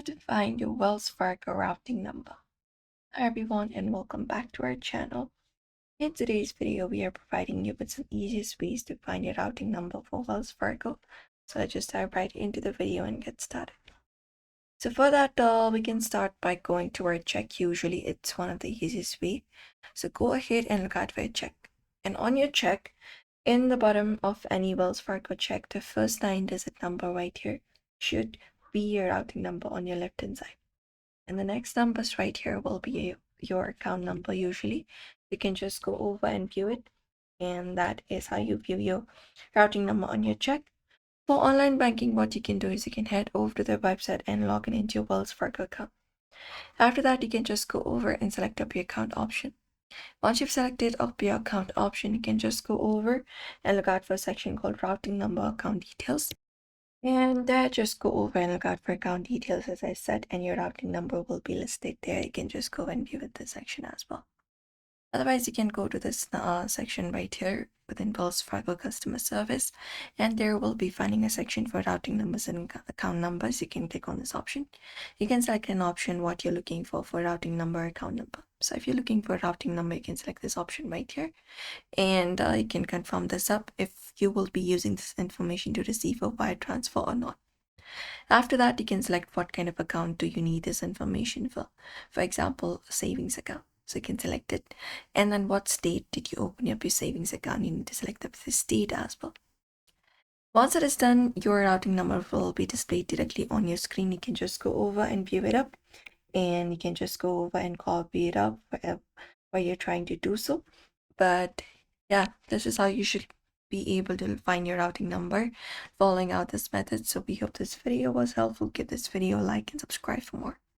to find your Wells Fargo routing number. Hi everyone and welcome back to our channel. In today's video, we are providing you with some easiest ways to find your routing number for Wells Fargo. So let's just dive right into the video and get started. So for that, we can start by going to our check. Usually it's one of the easiest way. So go ahead and look out for your check. And on your check, in the bottom of any Wells Fargo check, the first 9-digit number right here should be your routing number on your left hand side. And the next numbers right here will be your account number usually. You can just go over and view it. And that is how you view your routing number on your check. For online banking, what you can do is you can head over to their website and log in into your Wells Fargo account. After that, you can just go over and select up your account option. Once you've selected up your account option, you can just go over and look out for a section called routing number account details. And just go over and look out for account details as I said, and your routing number will be listed there. You can just go and view it this section as well. Otherwise, you can go to this section right here within Wells Fargo customer service, and there will be finding a section for routing numbers and account numbers. You can click on this option. You can select an option what you're looking for routing number, account number. So if you're looking for a routing number, you can select this option right here, and you can confirm this up if you will be using this information to receive a wire transfer or not. After that, you can select what kind of account do you need this information for. For example, a savings account. So you can select it. And then what state did you open up your savings account? You need to select the state as well. Once it is done, your routing number will be displayed directly on your screen. You can just go over and view it up. And you can just go over and copy it up where you're trying to do so. But yeah, this is how you should be able to find your routing number following out this method. So we hope this video was helpful. Give this video a like and subscribe for more.